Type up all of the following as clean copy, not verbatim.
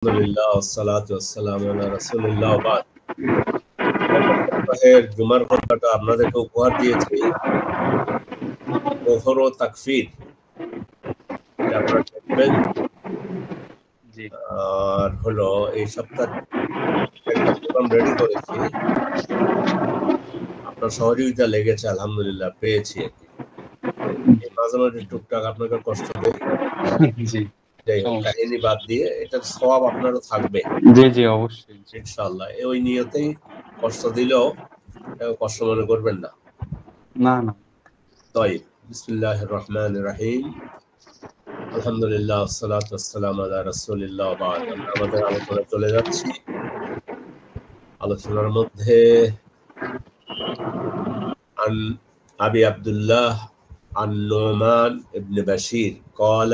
আলহামদুলিল্লাহ ওয়াসসালাতু ওয়াসসালামু আলা রাসূলিল্লাহ ওয়া বাদ। সপ্তাহের জুমার খুতবাটা আপনাদেরকে উপহার দিয়েছি কুফর ও তাকফীর। এটা আপনারা দেখবেন। জি আর হলো এই সপ্তাহ একটা প্রোগ্রাম রেডি করেছি, আপনার সহযোগিতা লেগেছে, আলহামদুলিল্লাহ পেয়েছি আর কি। মাঝে মাঝে টুকটাক আপনাকে কষ্ট দেই, জি যাই হোক কাহিনী বাদ দিয়ে এটার সওয়াব আপনারও থাকবে জি জি অবশ্যই ইনশাআল্লাহ। ওই নিয়তেই কষ্ট দিলেও কষ্ট মনে করবেন না। না না طيب বিসমিল্লাহির রহমানির রহিম। আলহামদুলিল্লাহ ওয়াসসালাতু ওয়াসসালামু আলা রাসূলিল্লাহ ওয়া বাদ। আমরা আমাদের আলোচনায় চলে যাচ্ছি। আলোচনার মধ্যে عن أبي عبد الله النعمان بن بشير قال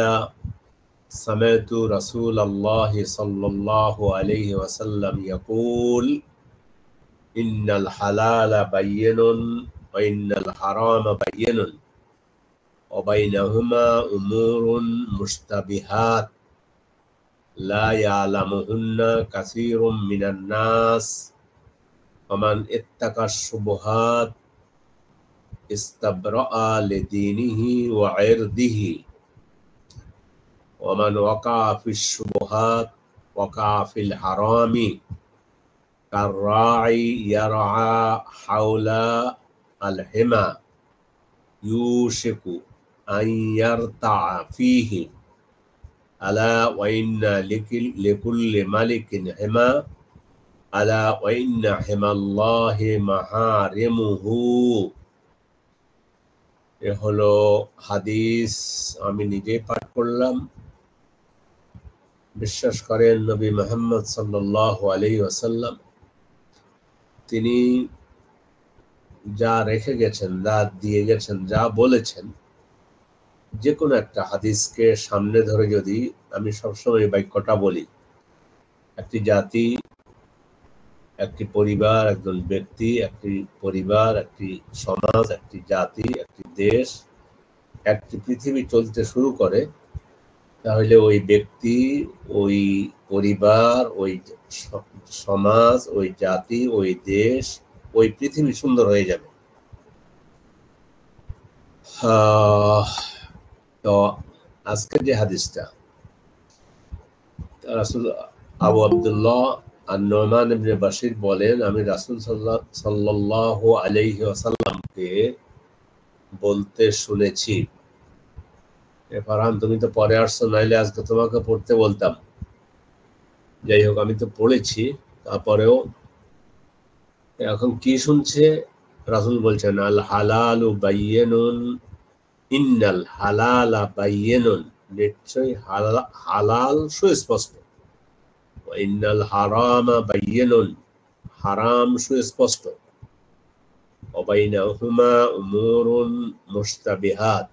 سمعت رسول الله صلى الله عليه وسلم يقول إن الحلال بين وإن الحرام بين وبينهما أمور مشتبهات لا يعلمهن كثير من الناس ومن اتقى الشبهات استبرأ لدينه وعرضه ومن وقع في الشبهات وقع في الحرام كالراعي يرعى حول الحمى يوشك أن يرتع فيه ألا وإن لكل ملك حمى ألا وإن حمى الله محارمه। এ হলো হাদিস, আমি নিজেই পাঠ করলাম। বিশ্বাস করেন নবী মুহাম্মদ সাল্লাল্লাহু আলাইহি ওয়াসাল্লাম তিনি যা রেখে গেছেন, যা দিয়ে গেছেন, যা বলেছেন, যে কোনো একটা হাদিসকে সামনে ধরে যদি আমি সবসময় এই বাক্যটা বলি, একটি জাতি, একটি পরিবার, একজন ব্যক্তি, একটি পরিবার, একটি সমাজ, একটি জাতি, একটি দেশ, একটি পৃথিবী চলতে শুরু করে, তাহলে ওই ব্যক্তি, ওই পরিবার, ওই সমাজ, ওই জাতি, ওই দেশ, ওই পৃথিবী সুন্দর হয়ে যাবে। তো আজকের যে হাদিসটা, রাসূল আবু আব্দুল্লাহ আন-নুমান ইবনে বাশির বলেন, আমি রাসূল সাল্লাল্লাহু আলাইহি ওয়াসাল্লামকে বলতে শুনেছি। ফারহান, তুমি তো পরে আসছো, নাইলে আজকে তোমাকে পড়তে বলতাম। যাই হোক, আমি তো পড়েছি, তারপরেও এখন কি শুনছে? রাসূল বলছেন, আল হালালু বাইয়িনুন ইন্নাল হালালা বাইয়িনুন, নিশ্চয়ই হালাল সুস্পষ্ট, ওয়া ইন্নাল হারামা বাইয়িনুন, হারাম সুস্পষ্ট, ওয়া বাইনাহুমা উমুরুন মুশতাবিহাত,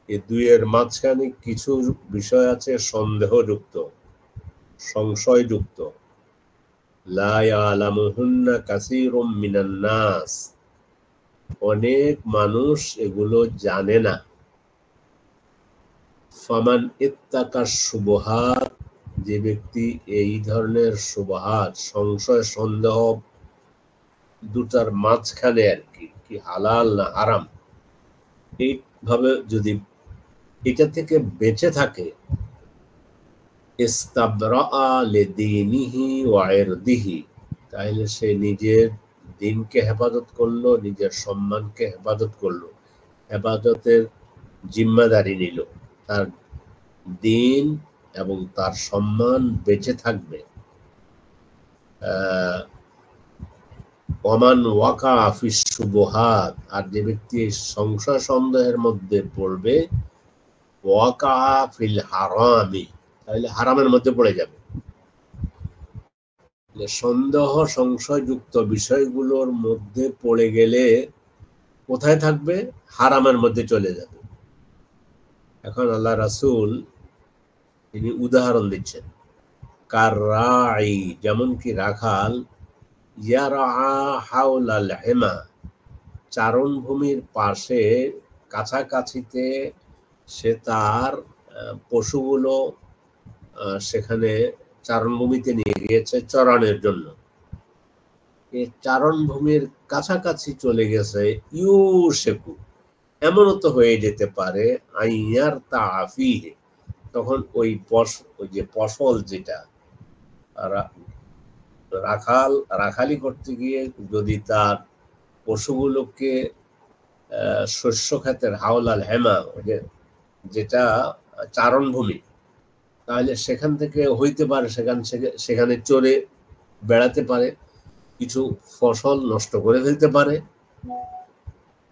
এই দুইয়ের মাঝখানে কিছু বিষয় আছে সন্দেহযুক্ত, সংশয়যুক্ত। লা ইয়ালামুহুন্না কাসীরুম মিনান নাস, অনেক মানুষ এগুলো জানে না। ফামান ইত্তাকা শুবহাত, যে ব্যক্তি এই ধরনের শুবহাত, সংশয়, সন্দেহ, দুটার মাঝখানে আর কি, কি হালাল না হারাম, এইভাবে যদি এটা থেকে বেঁচে থাকে, ইস্তাবরাআ লিদীনিহি ওয়া ইরদিহি, তাহলে সে নিজের দিনকে হেফাজত করলো, নিজের সম্মানকে হেফাজত করলো, হেফাজতের জিম্মাদারি নিল, তার দিন এবং তার সম্মান বেঁচে থাকবে। ওমান ওয়াকা ফিস শুবহাত, আর যে ব্যক্তি সংশয় সন্দেহের মধ্যে পড়বে, ওয়াকা ফিল হারামি, তাহলে হারামের মধ্যে পড়ে যাবে। সন্দেহ সংশয়যুক্ত বিষয়গুলোর মধ্যে পড়ে গেলে কোথায় থাকবে? হারামের মধ্যে চলে যাবে। এখন আল্লাহ রাসূল তিনি উদাহরণ দিচ্ছেন, কাররাই, যেমন কি রাখাল, ইয়ারা হাওলাল হিমা, চারণ ভূমির পাশে কাছাকাছিতে সে তার পশুগুলো সেখানে চারণভূমিতে নিয়ে গিয়েছে চরণের জন্য। এই চারণভূমির কাছাকাছি চলে গেছে, ইউশেকু, এমনও তো হয়ে যেতে পারে, আইয়ার তাফিহে, তখন ওই যে ফসল যেটা রাখালি করতে গিয়ে যদি তার পশুগুলোকে শস্য খাতের হাওলাল হেমা, যেটা চারণভূমি, তাহলে সেখান থেকে হইতে পারে সেখানে চড়ে বেড়াতে পারে, কিছু ফসল নষ্ট করে ফেলতে পারে।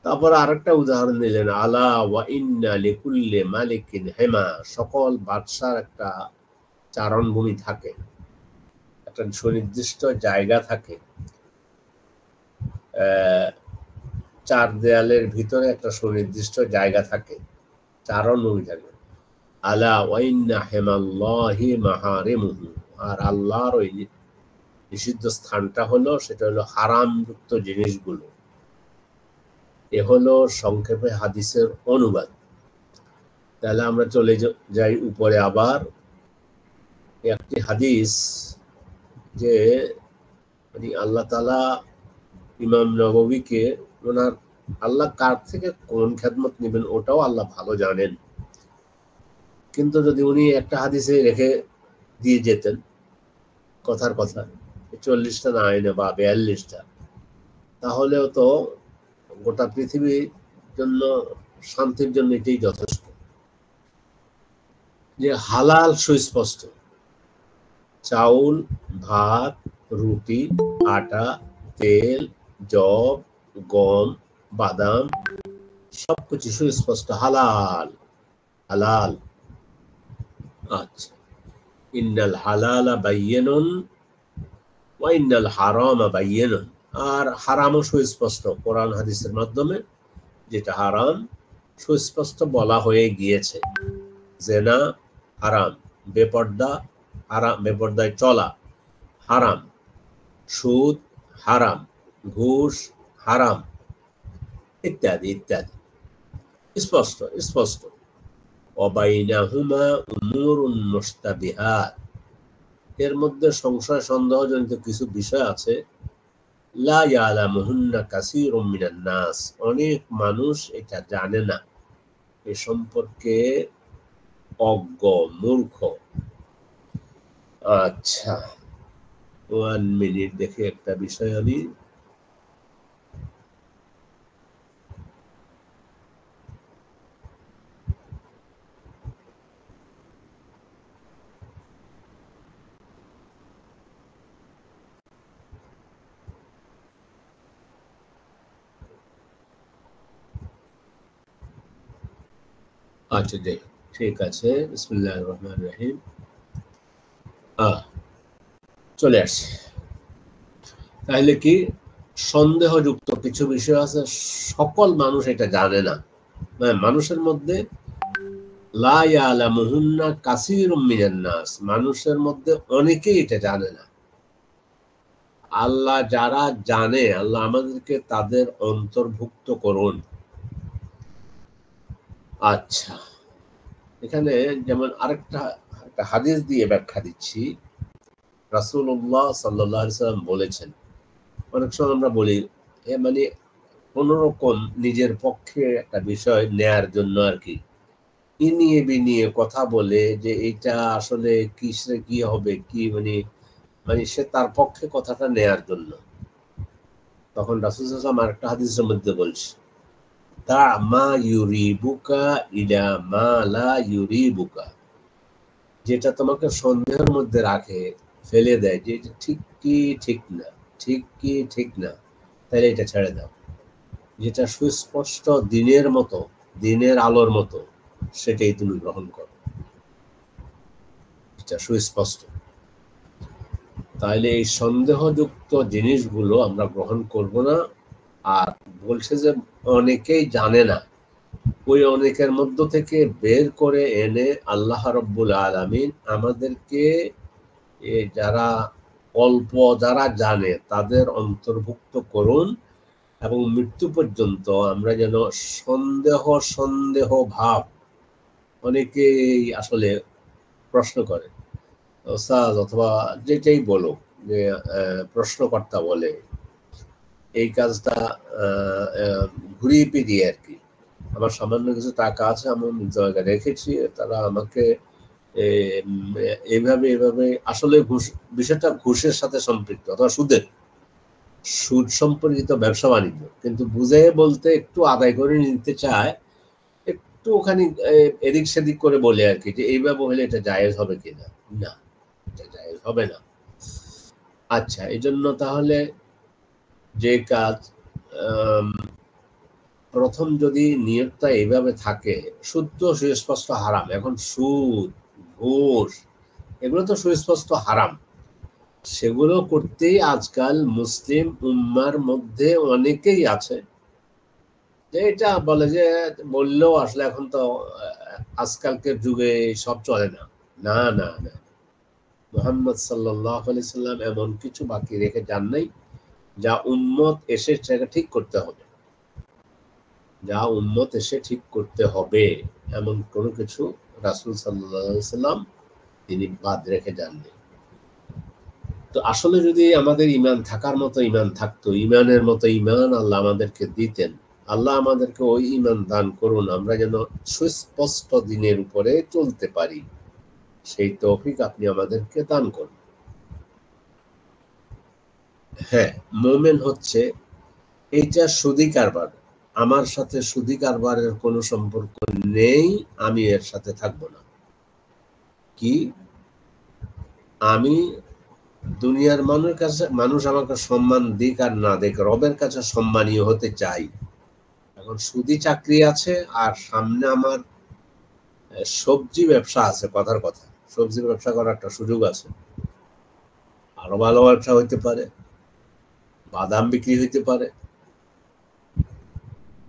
তারপর আরেকটা উদাহরণ দিলেন, আলা ওয়া ইন্না লিকুল্লি মালিকিন হেমা, সকল বাদশার একটা চারণভূমি থাকে, একটা সুনির্দিষ্ট জায়গা থাকে, চার দেয়ালের ভিতরে একটা সুনির্দিষ্ট জায়গা থাকে, চারণভূমি থাকে। আলা ওয়া ইন্না হেমাল্লাহি মাহারিমুহু, আর আল্লাহর ওই নিষিদ্ধ স্থানটা হলো, সেটা হলো হারামযুক্ত জিনিসগুলো। এ হলো সংক্ষেপে হাদিসের অনুবাদ। তাহলে আমরা চলে যাই উপরে। আবার একটি হাদিস, যে আল্লাহ তাআলা ইমাম নববীকে, ওনার আল্লাহ কার থেকে কোন খেদমত নেবেন ওটাও আল্লাহ ভালো জানেন, কিন্তু যদি উনি একটা হাদিসে রেখে দিয়ে যেতেন কথার কথা 40টা না আইনে বা 42টা, তাহলেও তো গোটা পৃথিবীর জন্য, শান্তির জন্য এটাই যথেষ্ট। যে হালাল সুস্পষ্ট, চাউল, ভাত, রুটি, আটা, তেল, জব, গম, বাদাম, সবকিছু সুস্পষ্ট হালাল হালাল। আচ্ছা, ইন্নাল হালালা বাইয়িনুন ওয়া ইন্নাল হারামা বাইয়িনুন, আর হারামও সুস্পষ্ট, কোরআন হাদিসের মাধ্যমে যেটা হারাম সুস্পষ্ট বলা হয়ে গিয়েছে। জেনা হারাম, বেপর্দা হারাম, বেপর্দায় চলা হারাম, সুদ হারাম, ঘুষ হারাম, ইত্যাদি ইত্যাদি, স্পষ্ট স্পষ্ট। ওয়াবাইনাহুমা উমুরুন মুশতাবিহাত, এর মধ্যে সংশয় সন্দেহজনিত কিছু বিষয় আছে। লা ইয়ালামুহুন্না কাসীরুম মিনান নাস, অনেক মানুষ এটা জানে না, এ সম্পর্কে অজ্ঞ, মূর্খ। আচ্ছা, 1 মিনিট দেখে একটা বিষয় আমি। আচ্ছা, ঠিক আছে, বিসমিল্লাহির রহমানির রহিম। চলে আসছে। তাহলে কি সন্দেহযুক্ত কিছু বিষয় আছে, সকল মানুষ এটা জানে না। মানুষের মধ্যে লা ইয়ালামুহুন্না কাসীরুম মিনান নাস, মানুষের মধ্যে অনেকেই এটা জানে না। আল্লাহ যারা জানে, আল্লাহ আমাদেরকে তাদের অন্তর্ভুক্ত করুন। আচ্ছা, এখানে যেমন আরেকটা হাদিস দিয়ে ব্যাখ্যা দিচ্ছি। রাসূলুল্লাহ সাল্লাল্লাহু আলাইহি ওয়াসাল্লাম বলেছেন, অনেক সময় আমরা বলি মানে কোন রকম নিজের পক্ষে একটা বিষয় নেয়ার জন্য আর কি, ইনিয়ে বিনিয়ে কথা বলে যে এটা আসলে কিসে কি হবে, কি মানে সে তার পক্ষে কথাটা নেয়ার জন্য। তখন রাসূল সাল্লাল্লাহু আলাইহি ওয়াসাল্লাম আরেকটা হাদিসের মধ্যে বলছে, তা মা ইউরিবুকা ইলা মা লা ইউরিবুকা, যেটা তোমাকে সন্দেহের মধ্যে রাখে, ফেলে দেয় যে এটা ঠিক কি ঠিক না, ঠিক কি ঠিক না, তাহলে এটা ছেড়ে দাও। যেটা সুস্পষ্ট দিনের মতো, দিনের আলোর মতো, সেটাই তুমি গ্রহণ করো, এটা সুস্পষ্ট। তাহলে এই সন্দেহযুক্ত জিনিসগুলো আমরা গ্রহণ করব না। আর বলছে যে অনেকেই জানে না, ওই অনেকের মধ্য থেকে বের করে এনে আল্লাহ রাব্বুল আলামিন আমাদেরকে যারা অল্প যারা জানে তাদের অন্তর্ভুক্ত করুন, এবং মৃত্যু পর্যন্ত আমরা যেন সন্দেহ ভাব, অনেকেই আসলে প্রশ্ন করে ওস্তাদ অথবা যেটাই বলো, যে প্রশ্নকর্তা বলে এই কাজটা ঘুরিয়ে ফিরিয়ে আর কি, আমার সামান্য কিছু টাকা আছে আমি জায়গায় রেখেছি, তারা আমাকে এইভাবে আসলে বিষয়টা ঘুষের সাথে সম্পৃক্ত অথবা সুদ সম্পর্কিত ব্যবসা বাণিজ্য, কিন্তু বুঝে বলতে একটু আদায় করে নিতে চায়, একটু ওখানে এদিক সেদিক করে বলে আর কি, যে এইভাবে হলে এটা জায়েজ হবে কিনা। না, এটা জায়েজ হবে না। আচ্ছা, এই জন্য তাহলে যে কাজ প্রথম যদি নিয়তটা এইভাবে থাকে, সুদ তো সুস্পষ্ট হারাম। এখন সুদ, ঘুষ এগুলো তো সুস্পষ্ট হারাম, সেগুলো করতেই আজকাল মুসলিম উম্মার মধ্যে অনেকেই আছে যে এটা বলে, যে বললেও আসলে এখন তো আজকালকের যুগে সব চলে না। না না না, মুহাম্মদ সাল্লাল্লাহু আলাইহি সাল্লাম এমন কিছু বাকি রেখে যান নাই যা উম্মত এসে সেটা ঠিক করতে হবে, যা উম্মত এসে ঠিক করতে হবে এমন কোনো কিছু রাসূল সাল্লাল্লাহু আলাইহি সাল্লাম তিনি বাদ রেখে যাননি। তো আসলে যদি আমাদের ঈমান থাকার মতো ঈমান থাকতো, ঈমানের মতো ঈমান আল্লাহ আমাদেরকে দিতেন, আল্লাহ আমাদেরকে ওই ঈমান দান করুন, আমরা যেন সুস্পষ্ট দিনের উপরে চলতে পারি, সেই তৌফিক আপনি আমাদেরকে দান করুন। হ্যাঁ, মুমিন হচ্ছে এইটা সুদি কারবার, আমার সাথে সুদি কারবারের কোনো সম্পর্ক নেই, আমি এর সাথে থাকবো না। কি আমি দুনিয়ার মানুষ আমাকে সম্মান দিক আর না দিক, রবের কাছে সম্মানীয় হতে চাই। এখন সুদি চাকরি আছে আর সামনে আমার সবজি ব্যবসা আছে, কথার কথা সবজির ব্যবসা করার একটা সুযোগ আছে, আরো ভালো ব্যবসা হইতে পারে, বাদাম বিক্রি হইতে পারে,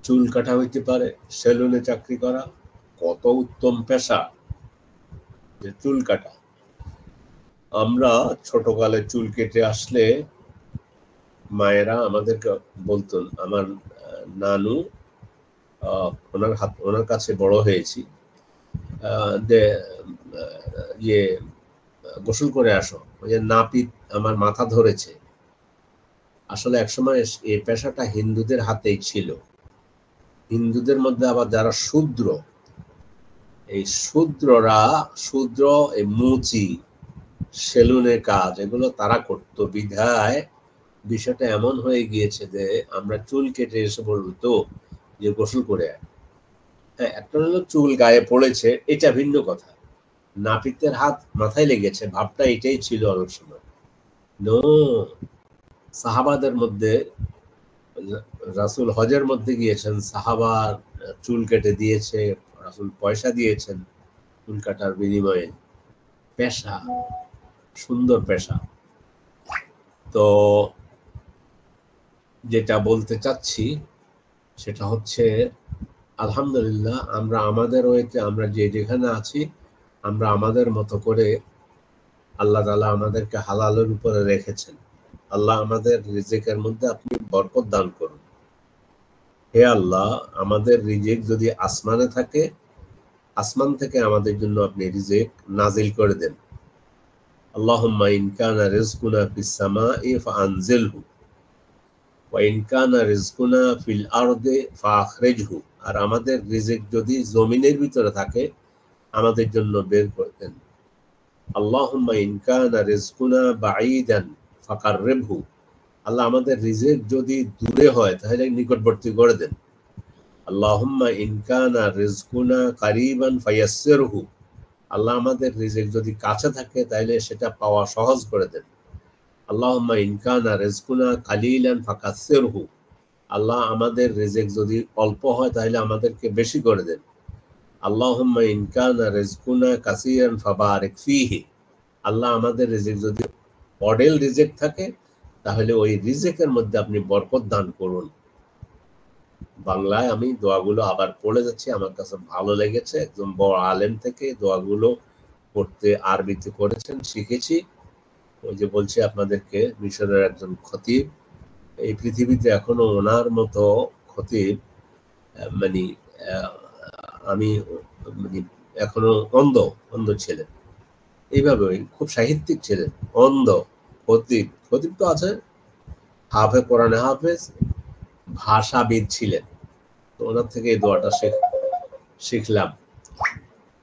চুল কাটা হইতে পারে, সেলুনে চাকরি করা, কত উত্তম পেশা যে চুল কাটা। আমরা ছোটকালে চুল কেটে আসলে মায়েরা আমাদেরকে বলতেন, আমার নানু ওনার কাছে বড় হয়েছি, যে ইয়ে গোসল করে আসো, ওই যে নাপিত আমার মাথা ধরেছে। আসলে একসময় এই পেশাটা হিন্দুদের হাতেই ছিল। হিন্দুদের মধ্যে আবার যারা শূদ্র, এই শূদ্র এই মুচি, সেলুনের কাজ এগুলো তারা করতো, বিধায় বিষয়টা এমন হয়ে গিয়েছে যে আমরা চুল কেটে এসে বলবো তো যে গোসল করে আয়। হ্যাঁ, একটা হলো চুল গায়ে পড়েছে, এটা ভিন্ন কথা, নাপিতের হাত মাথায় লেগেছে, ভাবটা এটাই ছিল অনেক সময়। নো, সাহাবাদের মধ্যে রাসূল হজের মধ্যে গিয়েছেন, সাহাবার চুল কেটে দিয়েছে, রাসূল পয়সা দিয়েছেন চুল কাটার বিনিময়ে। পেশা, সুন্দর পেশা। তো যেটা বলতে চাচ্ছি সেটা হচ্ছে, আলহামদুলিল্লাহ আমরা আমাদের ওয়েতে, আমরা যেখানে আছি, আমরা আমাদের মতো করে আল্লাহ তাআলা আমাদেরকে হালালের উপরে রেখেছেন। আল্লাহ আমাদের রিজিকের মধ্যে আপনি বরকত দান করুন। হে আল্লাহ, আমাদের রিজিক যদি আসমানে থাকে, আসমান থেকে আমাদের জন্য আপনি রিজিক নাজিল করে দেন। আল্লাহুম্মা ইন কানা রিজকুনা ফিস সামাই ফাআনজিলহু ওয়া ইন কানা রিজকুনা ফিল আরদি ফাআখরিজহু। আর আমাদের রিজিক যদি জমিনের ভিতরে থাকে, আমাদের জন্য বের করে দেন। আল্লাহুম্মা ইন কানা রিজকুনা বাঈদান ফাকাররিবহু। আল্লাহ আমাদের রিজিক যদি দূরে হয় তাহলে নিকটবর্তী করে দেন। আল্লাহুম্মা ইন কানা রিজকুনা কারিবান ফায়াসসিরহু। আল্লাহ আমাদের রিজিক যদি কাছে থাকে তাহলে সেটা পাওয়া সহজ করে দেন। আল্লাহুম্মা ইন কানা রিজকুনা কালিলান ফাকাসসিরহু। আল্লাহ আমাদের রিজিক যদি অল্প হয় তাহলে আমাদেরকে বেশি করে দেন। আল্লাহুম্মা ইন কানা রিজকুনা কাসীরান ফাবারিক ফীহি। আল্লাহ আমাদের রিজিক যদি অডেল রিজিক থাকে তাহলে ওই রিজিকের মধ্যে আপনি বরকত দান করুন। বাংলায় আমি দোয়াগুলো আবার পড়ে যাচ্ছি, আমার কাছে ভালো লেগেছে। একজন বড় আলেম থেকে দোয়াগুলো পড়তে আরবিতে করেছেন, শিখেছি। ওই যে বলছি আপনাদেরকে, মিশরের একজন খতিব, এই পৃথিবীতে এখনো ওনার মতো খতিব মানে আমি মানে এখনো অন্ধ ছিলেন। এইভাবে খুব সাহিত্যিক ছিলেন, অন্ধ, খতিব, খতিব তো আছে, হাফেজ, কোরআনে হাফেজ, ভাষাবিদ ছিলেন। তো ওনার থেকে এই দোয়াটা শিখলাম।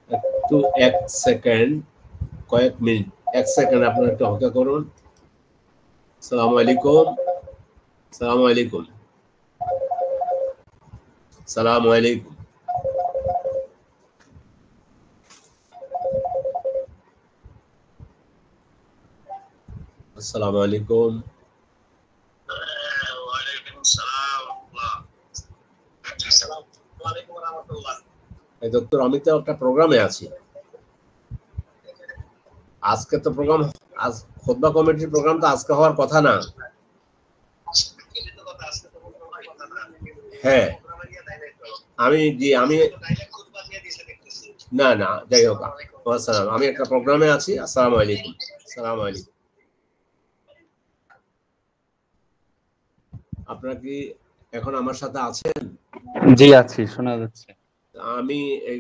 একটু এক সেকেন্ড, কয়েক মিনিট, এক সেকেন্ড আপনারা একটু অপেক্ষা করুন। আসসালামু আলাইকুম, আসসালামু আলাইকুম, আসসালামু আলাইকুম। আসসালামু আলাইকুম। এই ডক্টর, আমি তো একটা প্রোগ্রামে আছি আজকে। তো প্রোগ্রাম আজ খুতবা কমিটির প্রোগ্রাম তো আজকে হওয়ার কথা না। হ্যাঁ, আমি না না, যাই হোক, আসসালাম, আমি একটা প্রোগ্রামে আছি। আসসালামু আলাইকুম, আসসালামু আলাইকুম। আপনারা কি এখন আমার সাথে আছেন? জি আছি, শোনা যাচ্ছে। আমি এই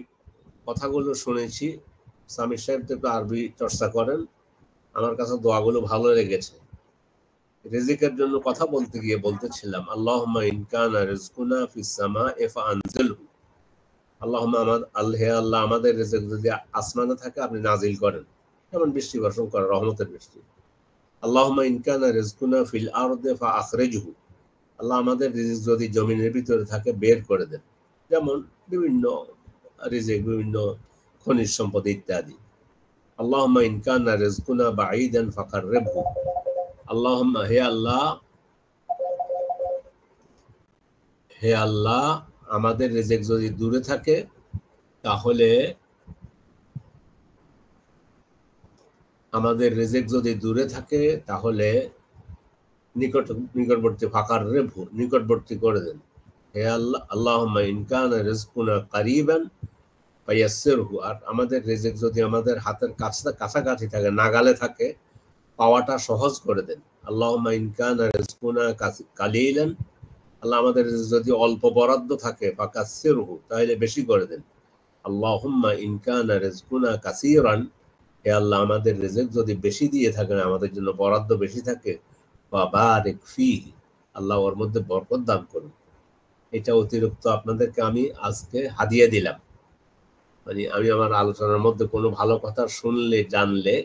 কথাগুলো শুনেছি। সামির সাহেব তো একটু আরবি চর্চা করেন, আমার কাছে দোয়াগুলো ভালো লেগেছে। রিজিকের জন্য কথা বলতে গিয়ে বলতেছিলাম, আল্লাহুম্মা ইন কানা রিজকুনা ফিস সামা'i ফাআনজিলহু। আল্লাহুম্মা আল্লাহ, আমাদের রিজিক যদি আসমানে থাকে আপনি নাজিল করেন, যেমন বৃষ্টি বর্ষণ করেন, রহমতের বৃষ্টি। আল্লাহুম্মা ইন কানা রিজকুনা ফিল আরদি ফাআখরিজহু। আল্লাহ, আমাদের রিজিক যদি জমিনের ভিতরে থাকে বের করে দেন, যেমন বিভিন্ন রিজিক, বিভিন্ন খনিজ সম্পদ ইত্যাদি। আল্লাহুম্মা ইন কানা রিজকুনা বাঈদান ফাকাররিবহু। আল্লাহুম্মা, হে আল্লাহ, হে আল্লাহ, আমাদের রিজিক যদি দূরে থাকে তাহলে আমাদের রিজিক যদি দূরে থাকে তাহলে নিকটবর্তী ফাঁকার রেভু, নিকটবর্তী করে দেন। হে আল্লাহ, আল্লাহুম্মা ইন কানা রিজকুনা কারিবান ফায়াসসিরহু। আর আমাদের রিজিক যদি আমাদের হাতের কাছাকাছি থাকে, নাগালে থাকে, পাওয়াটা সহজ করে দেন। আল্লাহুম্মা ইন কানা রিজকুনা কালিলান। আল্লাহ, আমাদের যদি অল্প বরাদ্দ থাকে, ফাকাসসিরহু, তাহলে বেশি করে দেন। আল্লাহুম্মা ইন কানা রিজকুনা কাসীরান। হে আল্লাহ, আমাদের রিজিক যদি বেশি দিয়ে থাকেন, আমাদের জন্য বরাদ্দ বেশি থাকে, বারিক ফীহি, আল্লাহ ওর মধ্যে বরকত দান করুন। এটা অতিরিক্ত আপনাদেরকে আমি আজকে হাদিয়া দিলাম। মানে আমি আমার আলোচনার মধ্যে কোনো ভালো কথা শুনলে, জানলে,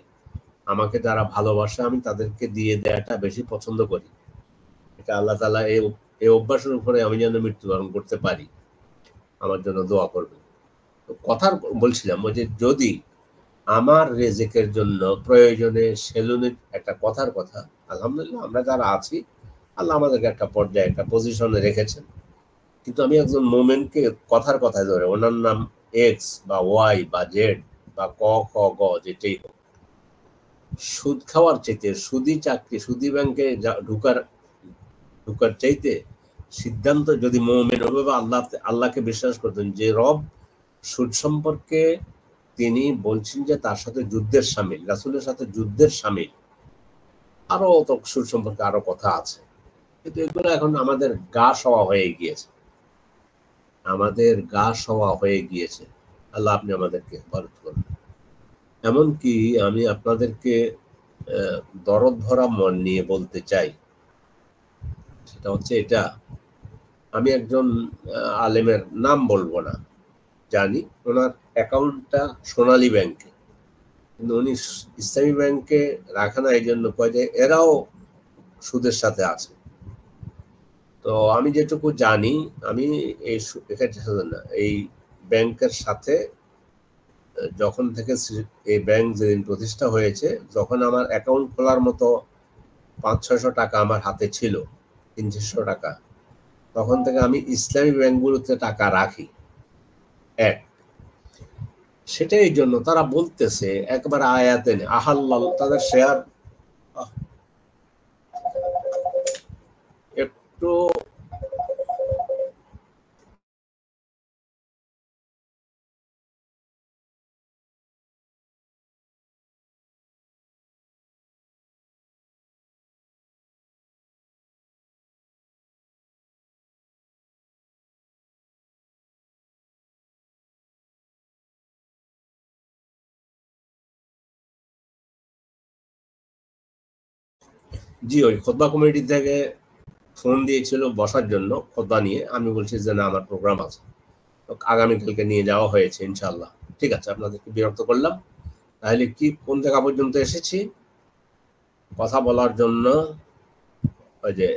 আমাকে যারা ভালোবাসে আমি তাদেরকে দিয়ে দেওয়াটা বেশি পছন্দ করি। এটা আল্লাহ তাআলা এই অভ্যাসের উপরে আমি যেন মৃত্যুবরণ করতে পারি, আমার জন্য দোয়া করবেন। তো কথা বলছিলাম, ওই যে যদি আমার রেজেকের জন্য প্রয়োজনে সেলুনের একটা কথার কথা, আলহামদুলিল্লাহ আমরা যারা আছি, আল্লাহ আমাদেরকে একটা পর্যায়ে একটা পজিশনে রেখেছেন। কিন্তু আমি একজন মোমেনকে কথার কথায় ধরে, ওনার নাম এক্স বা ওয়াই বা জেড বা ক খ গ, যেটাই হোক, সুদ খাওয়ার চাইতে, সুদি চাকরি, সুদি ব্যাংকে ঢুকার চাইতে সিদ্ধান্ত যদি মোমেন ওভাবে আল্লাহকে বিশ্বাস করতেন যে রব সুদ সম্পর্কে তিনি বলছেন যে তার সাথে যুদ্ধের সামিল, রাসূলের সাথে যুদ্ধের সামিল, আরো সুদ সম্পর্কে আরো কথা আছে। কিন্তু এগুলো এখন আমাদের গা সওয়া হয়ে গিয়েছে, আমাদের গা সওয়া হয়ে গিয়েছে। আল্লাহ, আপনি আমাদেরকে হেফাজত করুন। এমনকি আমি আপনাদেরকে দরদ ভরা মন নিয়ে বলতে চাই, সেটা হচ্ছে এটা, আমি একজন আলেমের নাম বলবো না, জানি ওনার অ্যাকাউন্টটা সোনালী ব্যাংকে, কিন্তু উনি ইসলামী ব্যাংকে রাখে না, এই জন্য কয় যে এরাও সুদের সাথে আছে। তো আমি যেটুকু জানি, আমি এই এখানে না, এই ব্যাংকের সাথে যখন থেকে এই ব্যাংক যেদিন প্রতিষ্ঠা হয়েছে, যখন আমার অ্যাকাউন্ট খোলার মতো 500-600 টাকা আমার হাতে ছিল, 300 টাকা, তখন থেকে আমি ইসলামী ব্যাংকগুলোতে টাকা রাখি। এক, সেটাই এই জন্য তারা বলতেছে একবার আয়াতে আহাল্লাল, তাদের শেয়ার একটু জি, ওই খুতবা কমিটি থেকে ফোন দিয়েছিল বসার জন্য খুতবা নিয়ে। আমি বলছি যে না, আমার প্রোগ্রাম আছে, আগামীকালকে নিয়ে যাওয়া হয়েছে ইনশাল্লাহ। ঠিক আছে, আপনাদেরকে বিরক্ত করলাম। তাহলে কি কোন জায়গা পর্যন্ত এসেছি? কথা বলার জন্য ওই যে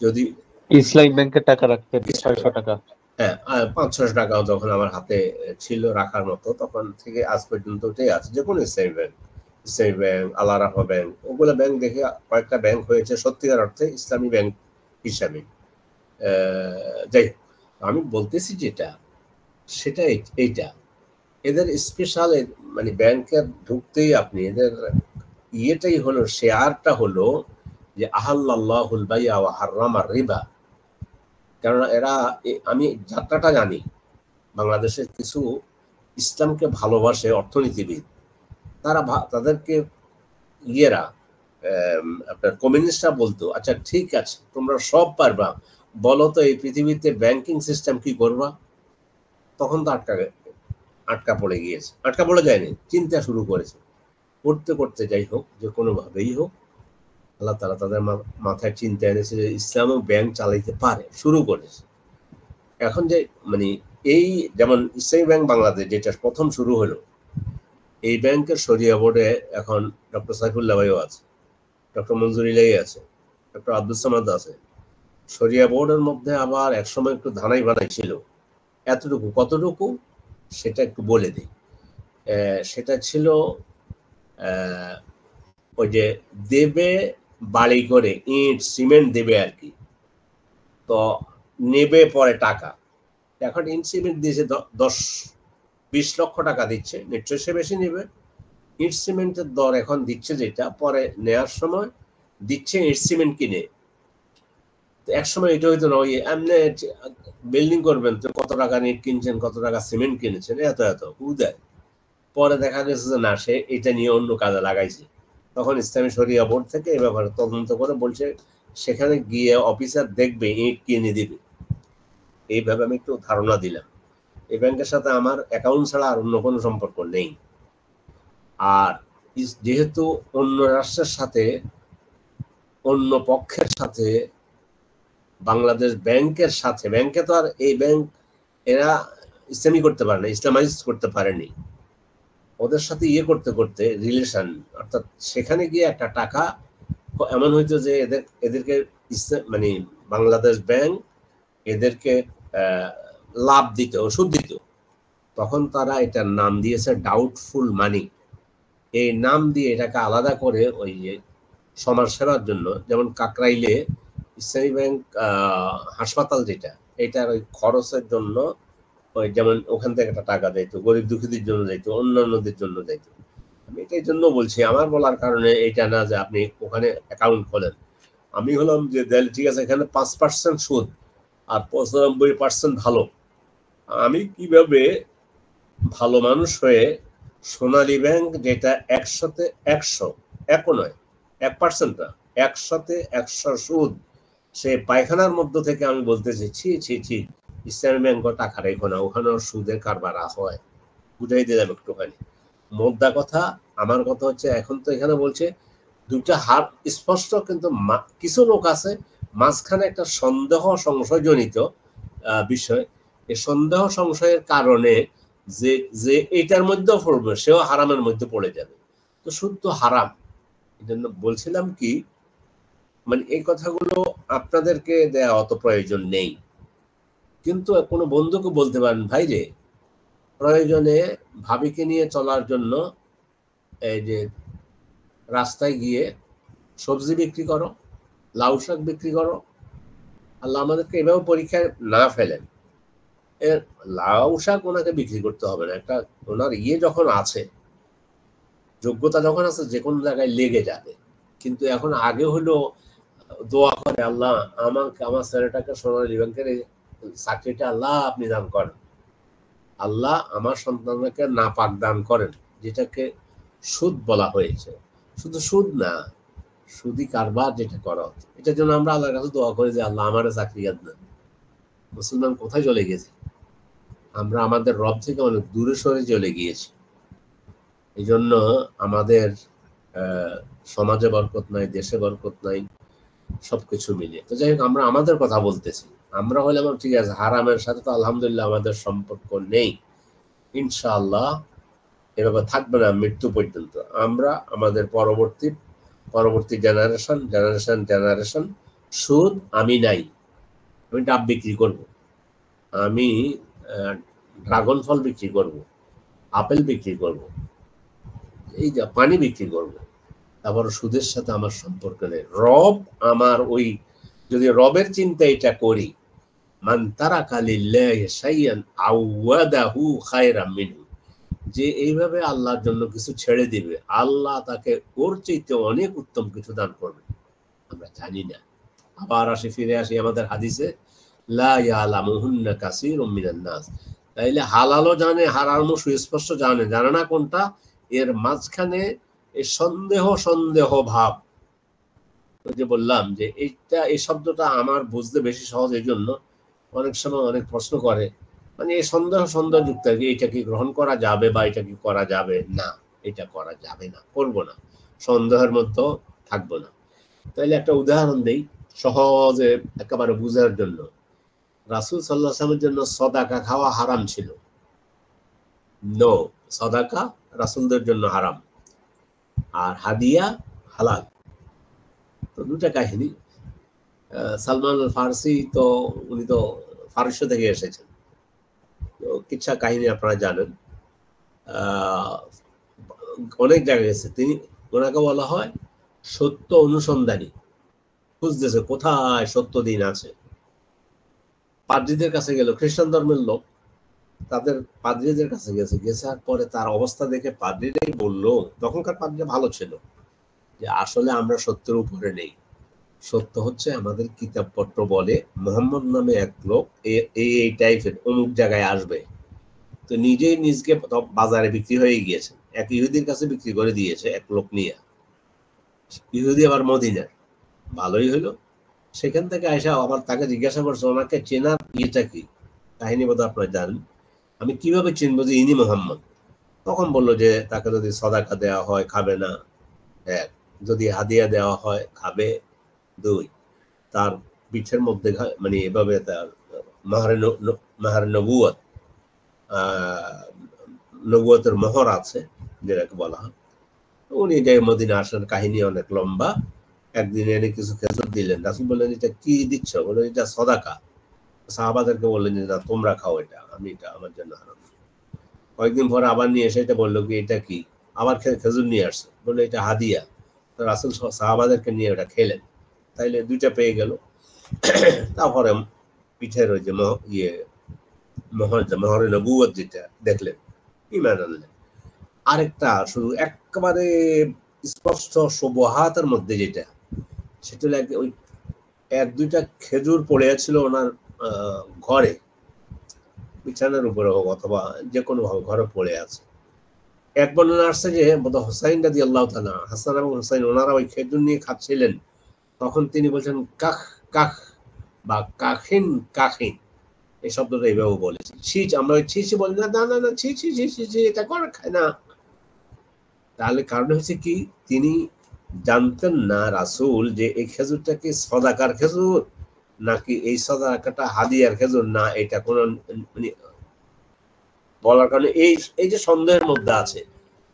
যদি ইসলামী ব্যাংকে টাকা রাখতে 600 টাকা। হ্যাঁ, 500 টাকাও যখন আমার হাতে ছিল রাখার মতো, তখন থেকে আজ পর্যন্ত ওটাই আছে। যে কোনো ইসলামী ব্যাংক, ইসলামী ব্যাংক, আল আরাফা ব্যাংক, ওগুলো ব্যাংক দেখে কয়েকটা ব্যাংক হয়েছে সত্যিকার অর্থে ইসলামী ব্যাংক হিসাবে। যাই হোক, আমি বলতেছি যেটা, সেটা এইটা এদের স্পেশাল, মানে ব্যাংকের ঢুকতেই আপনি এদের ইয়েটাই হলো, শেয়ারটা হলো যে আহাল্লাহুল বাইয়া ওয়া হাররামা রিবা। কেননা এরা, আমি যাত্রাটা জানি, বাংলাদেশের কিছু ইসলামকে ভালোবাসে অর্থনীতিবিদ, তারা তাদেরকে ইয়েরা আপনার কমিউনিস্টরা বলতো, আচ্ছা ঠিক আছে তোমরা সব পারবা, বলো তো এই পৃথিবীতে ব্যাংকিং সিস্টেম কি করবা? তখন তো আটকা পড়ে গিয়েছে, আটকা পড়ে যায়নি, চিন্তা শুরু করেছে, করতে করতে যাই হোক, যে কোনোভাবেই হোক আল্লাহ তাআলা তাদের মাথায় চিন্তা এনেছে যে ইসলামও ব্যাংক চালাইতে পারে, শুরু করেছে। এখন যে মানে এই যেমন ইসলামী ব্যাংক বাংলাদেশ যেটা প্রথম শুরু হলো, এই ব্যাংকের শরিয়া বোর্ডে এখন ডক্টর সাইফুল্লাহ ভাইও আছে, ডক্টর মঞ্জুর ইলাই আছে, ডক্টর আব্দুল সামাদ আছে। শরিয়া বোর্ডের মধ্যে আবার একসময় একটু ধানাই বানাই ছিল, এতটুকু কতটুকু সেটা একটু বলে দিই। সেটা ছিল ওই যে দেবে বাড়ি করে, ইট সিমেন্ট দেবে আর কি, তো নেবে পরে টাকা। এখন ইট সিমেন্ট দিয়েছে 10-20 লক্ষ টাকা দিচ্ছে, নিশ্চয়ই সে বেশি নেবে। ইট সিমেন্টের দর এখন দিচ্ছে যেটা, পরে নেওয়ার সময় দিচ্ছে ইট সিমেন্ট কিনে। এক সময় এটা হইতো না, ওই এমনি বিল্ডিং করবেন তো কত টাকা ইট কিনছেন, কত টাকা সিমেন্ট কিনেছেন, এত এত উদয়। পরে দেখা গেছে যে না, সে এটা নিয়ে অন্য কাজে লাগাইছে। তখন ইসলামী শরিয়া বোর্ড থেকে এই ব্যাপারে তদন্ত করে বলছে সেখানে গিয়ে অফিসার দেখবে, ইট কিনে দিবে। এইভাবে আমি একটু ধারণা দিলাম। এই ব্যাংকের সাথে আমার অ্যাকাউন্ট ছাড়া আর অন্য কোনো সম্পর্ক নেই। আর যেহেতু অন্য রাষ্ট্রের সাথে, অন্য পক্ষের সাথে, বাংলাদেশ ব্যাংকের সাথে, ব্যাংকে তো আর এই ব্যাংক এরা ইসলামী করতে পারে না, ইসলামাইজ করতে পারেনি। ওদের সাথে ইয়ে করতে করতে রিলেশন, অর্থাৎ সেখানে গিয়ে একটা টাকা এমন হইতো যে এদেরকে মানে বাংলাদেশ ব্যাংক এদেরকে লাভ দিত, সুদ দিত। তখন তারা এটার নাম দিয়েছে ডাউটফুল মানি। এই নাম দিয়ে এটাকে আলাদা করে ওই যে সমাজ সেবার জন্য, যেমন কাকরাইলে ইসলামী ব্যাংক হাসপাতাল যেটা, এটার ওই খরচের জন্য ওই যেমন ওখান থেকে একটা টাকা যাইতো, গরিব দুঃখীদের জন্য যাইতো, অন্যান্যদের জন্য যাইতো। আমি এটাই জন্য বলছি, আমার বলার কারণে এইটা না যে আপনি ওখানে অ্যাকাউন্ট খোলেন। আমি হলাম যে ঠিক আছে এখানে 5% সুদ আর 95% ভালো। আমি কিভাবে ভালো মানুষ হয়ে সোনালী ব্যাংক যেটা 100-তে 100, একও নয় 1% না, 100-তে 100 সুদ, সে পায়খানার মধ্য থেকে আমি বলতেছি ছি ছি ছি, ইসলামী ব্যাংক টাকা রেখো না, ওখানেও সুদের কারবার হয়। বুঝাই দিলাম একটুখানি। মোদ্দা কথা, আমার কথা হচ্ছে এখন তো এখানে বলছে দুটা হার স্পষ্ট, কিন্তু কিছু লোক আছে মাঝখানে একটা সন্দেহ সংশয়জনিত বিষয়। এই সন্দেহ সংশয়ের কারণে যে যে এটার মধ্যেও পড়বে সেও হারামের মধ্যে পড়ে যাবে। তো সুদ তো হারাম। এই জন্য বলছিলাম কি, মানে এই কথাগুলো আপনাদেরকে দেয়া অত প্রয়োজন নেই, কিন্তু কোনো বন্ধুকে বলতে পারেন ভাই রে, প্রয়োজনে ভাবিকে নিয়ে চলার জন্য এই যে রাস্তায় গিয়ে সবজি বিক্রি করো, লাউ শাক বিক্রি করো। আল্লাহ আমাদেরকে এভাবে পরীক্ষায় না ফেলেন। লাউ শাক ওনাকে বিক্রি করতে হবে না, একটা ওনার ইয়ে যখন আছে, যোগ্যতা যখন আছে, যে কোনো জায়গায় লেগে যাবে। কিন্তু এখন আগে হলো দোয়া করে, আল্লাহ আমাকে, আমার ছেলেটাকে সোনালী ব্যাংকের চাকরিটা আল্লাহ আপনি দান করেন, আল্লাহ আমার সন্তানকে নাপাক দান করেন, যেটাকে সুদ বলা হয়েছে। শুধু সুদ না, সুদি কারবার যেটা করা হচ্ছে, এটার জন্য আমরা আল্লাহর কাছে দোয়া করি যে আল্লাহ আমার চাকরি দেন। মুসলমান কোথায় চলে গেছে? আমরা আমাদের রব থেকে অনেক দূরে সরে চলে গিয়েছি। এই জন্য আমাদের সমাজে বরকত নাই, দেশে বরকত নাই, সবকিছু মিলিয়ে। তো যাই হোক, আমরা আমাদের কথা বলতেছি। আমরা হইলাম ঠিক আছে, হারামের সাথে তো আলহামদুলিল্লাহ আমাদের সম্পর্ক নেই, ইনশাআল্লাহ এভাবে থাকবে না মৃত্যু পর্যন্ত। আমরা আমাদের পরবর্তী জেনারেশন সুদ আমি নাই, আমি ডাব বিক্রি করব, আমি ড্রাগন ফল বিক্রি করব, আপেল বিক্রি করব, এই যা পানি বিক্রি করব, তারপর সুদের সাথে আমার সম্পর্ক নেই। রব আমার ওই, যদি রবের চিন্তা এটা করি, মান তারাকা লিল্লাহি শাইআন আওয়াদাহু খায়রাম মিনহু, যে এইভাবে আল্লাহর জন্য কিছু ছেড়ে দিবে, আল্লাহ তাকে ওর চাইতে অনেক উত্তম কিছু দান করবে, আমরা জানি না। আবার ফিরে আসি আমাদের হাদিসে, লা ইয়ালামুহুন্না কাসীরুম মিনান নাস। তাইলে হালালও জানে, হারামও সুস্পষ্ট জানে, জানে না কোনটা, এর মাঝখানে এই সন্দেহ ভাব। ওই যে বললাম যে এই শব্দটা আমার বুঝতে বেশি সহজ, এই জন্য অনেক সময় অনেক প্রশ্ন করে, মানে এই সন্দেহযুক্ত আর কি, এটা কি গ্রহণ করা যাবে বা এটা কি করা যাবে না, এটা করা যাবে না, করবো না, সন্দেহের মধ্যে থাকবো না। তাইলে একটা উদাহরণ দেই সহজে একেবারে বুঝার জন্য। রাসূল সাল্লাল্লাহু আলাইহি ওয়াসাল্লামের জন্য সদাকা খাওয়া হারাম ছিল, নো, সদাকা রাসূলদের জন্য হারাম, আর হাদিয়া হালাল। তো দুটা কাহিনী। সালমান আল ফারসি, তো উনি তো ফারস্য থেকে এসেছেন, তো কিচ্ছা কাহিনী আপনারা জানেন। অনেক জায়গায় গেছে তিনি, ওনাকে বলা হয় সত্য অনুসন্ধানী, খুঁজতেছে কোথায় সত্য দিন আছে। পাদ্রীদের কাছে গেল, খ্রিস্টান ধর্মের লোক, তাদের পাদ্রীদের কাছে গেছার পরে তার অবস্থা দেখে পাদ্রীরাই বললো, তখনকার পাদ্রীরা ভালো ছিল, যে আসলে আমরা সত্যের উপরে নেই, সত্য হচ্ছে আমাদের কিতাবপত্র বলে মোহাম্মদ নামে এক লোক এই টাইপের অমুক জায়গায় আসবে। তো নিজেই নিজকে বাজারে বিক্রি হয়ে গিয়েছে, এক ইহুদির কাছে বিক্রি করে দিয়েছে এক লোক নিয়ে, ইহুদি আবার মদিনার, ভালোই হলো। সেখান থেকে আয়সা আবার তাকে জিজ্ঞাসা করছে, ওনাকে চেনার ইয়েটা কি, কাহিনী বোধ আপনারা জানেন, আমি কিভাবে চিনবো যে ইনি মোহাম্মদ? তখন বললো যে তাকে যদি সদাকা দেওয়া হয় খাবে না, এক, যদি হাদিয়া দেওয়া হয় খাবে, দুই, তার পিঠের মধ্যে মানে এভাবে তার মাহারে নবুয়তের মোহর আছে, যেটাকে বলা হয়। উনি যে মদিনা আসার কাহিনী অনেক লম্বা। একদিন এনে কিছু খেজুর দিলেন, রাসূল বললেন এটা কি দিচ্ছ? বললেন এটা সদাকা। সাহাবাদেরকে বললেন যে না, তোমরা খাও, এটা আমি, এটা আমার জন্য হারাম। কয়েকদিন পরে আবার নিয়ে এসে এটা বললো কি এটা কি, আবার খেজুর নিয়ে আসছে, বললো এটা হাদিয়া। তো রাসূল সাহাবাদেরকে নিয়ে ওটা খেলেন, তাইলে দুইটা পেয়ে গেল। তারপরে পিঠের ওই যে মোহরে নবুয়ত যেটা দেখলেন, ঈমান আনলেন। আরেকটা শুধু একেবারে স্পষ্ট সুবহাতের মধ্যে যেটা, সেটা লাগে ওই এক দুইটা খেজুর পড়ে ছিল ওনার ঘরে, বিছানার উপরে হোক অথবা যে কোনো ভাবে ঘরে পড়ে আছে। এক বর্ণনা আসছে যে বোধহয় হুসাইন রাদিয়াল্লাহু তাআলা, হাসান এবং হুসাইন, ওনারা ওই খেজুর নিয়ে খাচ্ছিলেন, তখন তিনি বলছেন কাখ কাখ বা কাখিন কাখিন, এই শব্দটা এইভাবে বলেছি। ছিচ, আমরা ওই ছিচি বলি না, না না না, ছি ছি ছি ছি, এটা করে খায় না। তাহলে কারণ হচ্ছে কি, তিনি জানতেন না রাসূল যে এই খেজুরটা কি সদাকার খেজুর নাকি এই সদাকাটা হাদিয়ার খেজুর, না এটা কোন মানে বলার কারণে এই যে সন্দেহের মধ্যে আছে,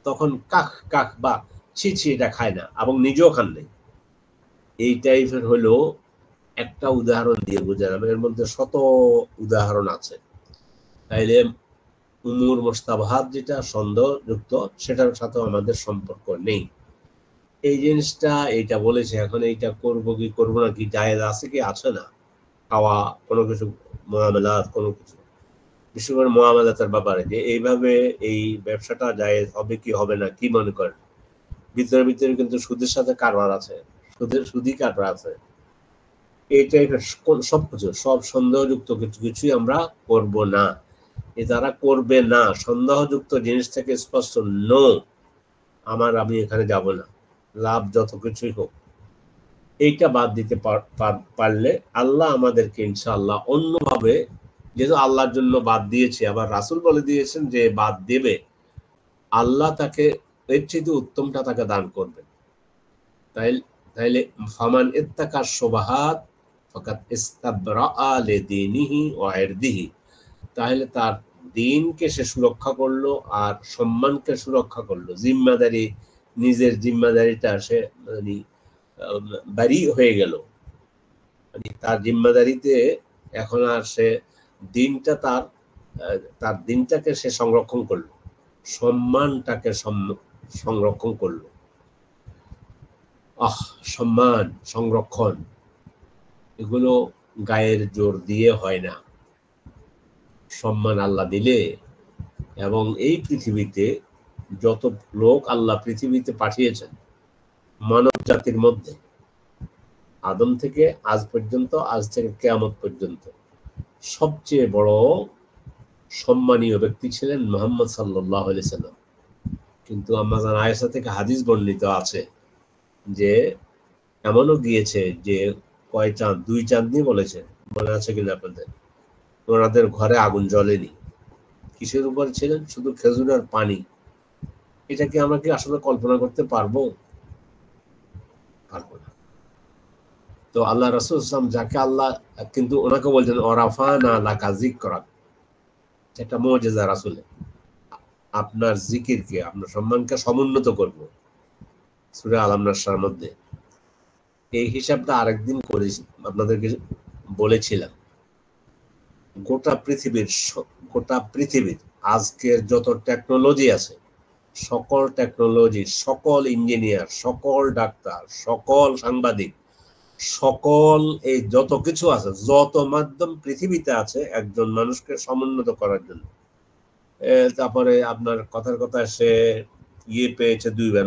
তখন কাখ কাখ বা ছি ছি এটা খায় না, এবং নিজেও খান নাই। এই টাইপের হলো একটা উদাহরণ দিয়ে বোঝালাম, এর মধ্যে শত উদাহরণ আছে। তাইলে উমুর মুস্তাবাহাত যেটা সন্দেহযুক্ত, সেটার সাথে আমাদের সম্পর্ক নেই। এই জিনিসটা এইটা বলেছে, এখন এইটা করবো কি করবো না, কি জায়েজ আছে কি আছে না, খাওয়া কোনো কিছু মুআমালাত, কোনো কিছু, বিশেষ করে মুআমালাতের ব্যাপারে, যে এইভাবে এই ব্যবসাটা জায়েজ হবে কি হবে না, কি মনে করেন? ভিতরে ভিতরে কিন্তু সুদের সাথে কারবার আছে, সুদি কারবার আছে, এই টাইপের সবকিছু, সব সন্দেহযুক্ত কিছুই আমরা করব না। এ যারা করবে না, সন্দেহযুক্ত জিনিস থেকে স্পষ্ট নো, আমি এখানে যাব না, লাভ যত কিছুই হোক, এইটা বাদ দিতে পারলে আল্লাহ আমাদেরকে ইনশাআল্লাহ অন্যভাবে, যেহেতু আল্লাহর জন্য বাদ দিয়েছে, আবার রাসূল বলে দিয়েছেন যে বাদ দেবে, আল্লাহ তাকে এর চেয়ে উত্তমটা তাকে দান করবেন। তাইলে ফামান ইত্তাকা শুবহাত ফাকাদ ইস্তাবরাআ লিদীনিহি ওয়া ইরদিহি, তাহলে তার দিনকে সে সুরক্ষা করলো আর সম্মানকে সুরক্ষা করলো। জিম্মাদারি, নিজের জিম্মাদারিটা সে মানে বাড়ি হয়ে গেল, মানে তার জিম্মাদারিতে এখন আর সে দিনটা তার দিনটাকে সে সংরক্ষণ করলো, সম্মানটাকে সংরক্ষণ করলো। সম্মান সংরক্ষণ এগুলো গায়ের জোর দিয়ে হয় না। সম্মান আল্লাহ দিলে, এবং এই পৃথিবীতে যত লোক আল্লাহ পৃথিবীতে পাঠিয়েছেন মানব জাতির মধ্যে, আদম থেকে আজ পর্যন্ত, আজ থেকে কিয়ামত পর্যন্ত সবচেয়ে বড় সম্মানীয় ব্যক্তি ছিলেন মুহাম্মদ সাল্লাল্লাহু আলাইহি সাল্লাম। কিন্তু আম্মা জান আয়েশা থেকে হাদিস বর্ণিত আছে যে এমনও গিয়েছে যে কয় চাঁদ, 2 চাঁদনি বলেছে, মনে আছে কিনা আপনাদের? ওনাদের ঘরে আগুন জ্বলেনি। কিসের উপর ছিলেন? শুধু খেজুর আর পানি। এটা কি আমরা কি আসলে কল্পনা করতে পারবো? পারবো না। তো আল্লাহ রাসূল সাল্লাল্লাহু আলাইহি ওয়াসাল্লাম যাকে আল্লাহ, কিন্তু ওনাকে বলছেন ওয়ারাফানা লাকা যিকরাক, এটা মুজিজা রাসূলের, আপনার জিকিরকে, আপনার সম্মানকে সমুন্নত করব। সূরা আল নাসর মধ্যে এই হিসাবটা আরেকদিন করেছি, আপনাদেরকে বলেছিলাম। গোটা পৃথিবীর আজকের যত টেকনোলজি আছে, সকল টেকনোলজি, সকল ইঞ্জিনিয়ার, সকল ডাক্তার, সকল সাংবাদিক, সকল এই যত কিছু আছে, যত মাধ্যম পৃথিবীতে আছে একজন মানুষকে সমুন্নত করার জন্য। তারপরে আপনার কথার কথা সে পেয়েছে 2 বার,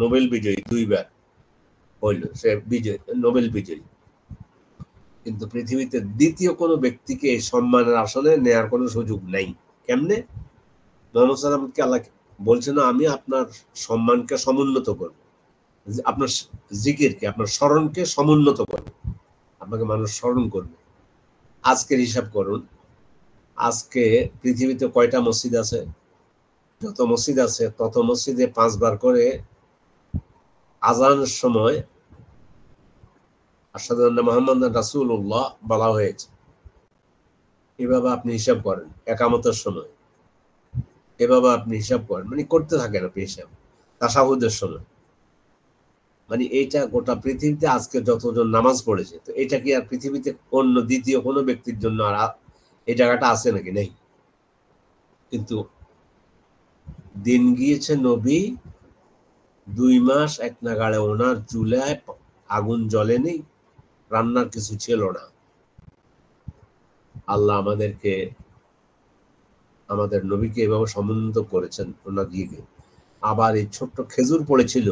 নোবেল বিজয়ী 2 বার হইল সে নোবেল বিজয়ী। কিন্তু পৃথিবীতে দ্বিতীয় কোনো ব্যক্তিকে এই সম্মানের আসলে নেয়ার কোনো সুযোগ নাই। কেমনে? মুহাম্মদ সাল্লাল্লাহু আলাইহি ওয়াসাল্লামকে আল্লাহ বলছে না, আমি আপনার সম্মানকে সমুন্নত করব, আপনার জিকিরকে, আপনার স্মরণকে সমুন্নত করব, আপনাকে মানুষ স্মরণ করবে। আজকের হিসাব করুন, আজকে পৃথিবীতে কয়টা মসজিদ আছে? যত মসজিদ আছে তত মসজিদে 5 বার করে আজানের সময় আশহাদু আন্না মুহাম্মাদান রাসূলুল্লাহ বলা হয়েছে। এভাবে আপনি হিসাব করেন। একামতের সময় এভাবে আপনি হিসাব করেন, মানে করতে থাকেন আপনি হিসাব। তাশাহুদের সময়, মানে এইটা গোটা পৃথিবীতে আজকে যতজন নামাজ পড়েছে, তো এটা কি আর পৃথিবীতে অন্য দ্বিতীয় কোনো ব্যক্তির জন্য আর এই জায়গাটা আছে নাকি? নেই। কিন্তু দিন গিয়েছে নবী 2 মাস এক নাগাড়ে ওনার চুলায় আগুন জ্বলেনি, রান্নার কিছু ছিল না। আল্লাহ আমাদের নবীকে এভাবে সমুন্নত করেছেন ওনার দিকে। আবার এই ছোট্ট খেজুর পড়েছিল,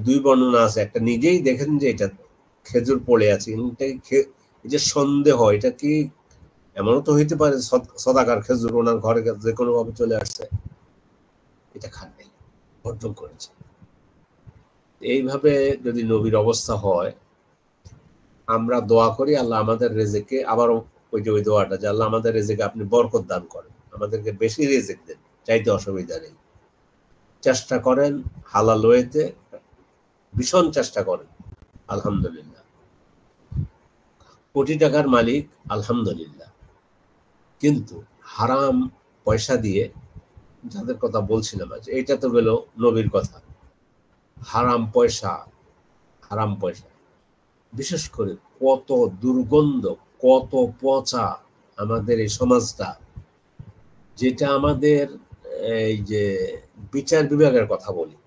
2 বর্ণনা আছে। একটা নিজেই দেখেন যে এটা খেজুর পড়ে আছে, এই যে সন্দেহ, এটা কি এমনও তো হইতে পারে সদাকার খেজুর ওনার ঘরে যে কোনো ভাবে চলে আসছে, এটা খান নাই, বর্জন করেছে। এইভাবে যদি নবীর অবস্থা হয়, আমরা দোয়া করি আল্লাহ আমাদের রেজেকে, আবার ওই দোয়াটা যে আল্লাহ আমাদের রেজেকে আপনি বরকত দান করেন, আমাদেরকে বেশি রেজেক দেন, চাইতে অসুবিধা নেই। চেষ্টা করেন হালাল ওয়েতে, ভীষণ চেষ্টা করেন। আলহামদুলিল্লাহ, কোটি টাকার মালিক আলহামদুলিল্লাহ। কিন্তু হারাম পয়সা দিয়ে, যাদের কথা বলছিলাম আজ, এটা তো গেল নবীর কথা। হারাম পয়সা, বিশেষ করে কত দুর্গন্ধ, কত পচা আমাদের এই সমাজটা, যেটা আমাদের এই যে বিচার বিভাগের কথা বলি,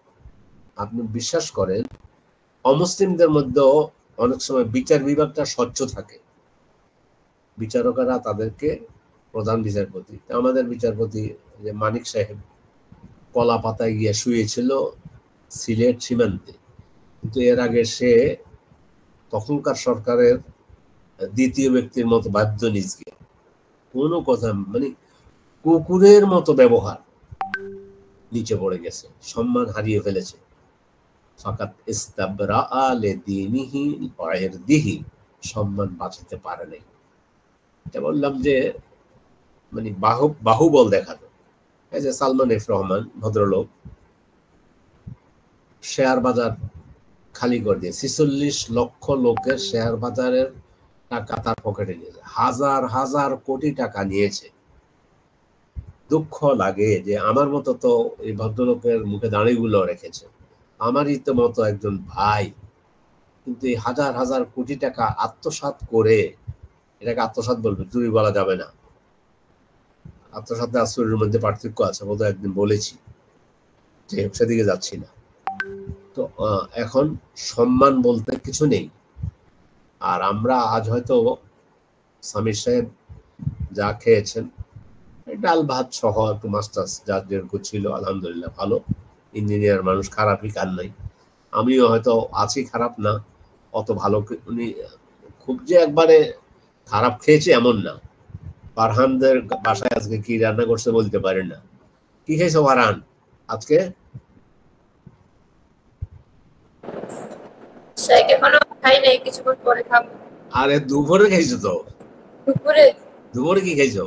আপনি বিশ্বাস করেন অমুসলিমদের মধ্যেও অনেক সময় বিচার বিভাগটা স্বচ্ছ থাকে। বিচারকরা তাদেরকে প্রধান বিচারপতি, আমাদের বিচারপতি যে মানিক সাহেব কলা পাতায় গিয়ে শুয়েছিল সিলেট সীমান্তে, কিন্তু এর আগে সে তখনকার সরকারের দ্বিতীয় ব্যক্তির মতো বাধ্য নিজকে, কোনো কথা মানে কুকুরের মতো ব্যবহার, নিচে পড়ে গেছে, সম্মান হারিয়ে ফেলেছে। ফাকাত ইস্তাবরাআ লিদীনিহি ওয়া ইরদিহি, সম্মান বাঁচাতে পারে নাই। এটা বললাম যে মানে বাহুবল দেখানো। এই যে সালমান এফ রহমান ভদ্রলোক শেয়ার বাজার খালি করে দিয়ে 46 লক্ষ লোকের শেয়ার বাজারের টাকা তার পকেটে নিয়েছে, হাজার হাজার কোটি টাকা নিয়েছে। দুঃখ লাগে যে আমার মতো তো এই ভদ্রলোকের মুখে দাঁড়িগুলো রেখেছে, আমারই তো মতো একজন ভাই, কিন্তু এই হাজার হাজার কোটি টাকা আত্মসাৎ করে, এটাকে আত্মসাৎ বলবে, চুরি বলা যাবে না, আত্মসাৎ আর চুরির মধ্যে পার্থক্য আছে, বোধহয় একদিন বলেছি, যে সেদিকে যাচ্ছি না। তো এখন সম্মান বলতে কিছু নেই। আর আমরা আজ হয়তো সামির সাহেব যা খেয়েছেন, ডাল ভাত সহ একটু মাস্টার্স যা যেরকম ছিল, আলহামদুলিল্লাহ ভালো, ইঞ্জিনিয়ার মানুষ, খারাপই কার নাই। আমিও হয়তো আছি, খারাপ না, অত ভালো উনি খুব যে একবারে খারাপ খেয়েছে এমন না। ফারহানদের বাসায় আজকে কি রান্না করছে বলতে পারেন না। কি খেয়েছো ফারহান আজকে? এখনো খাই নাই, কিছুক্ষণ পরে খাবো। আরে দুপুরে খাইছো তো? দুপুরে কি খাইছো?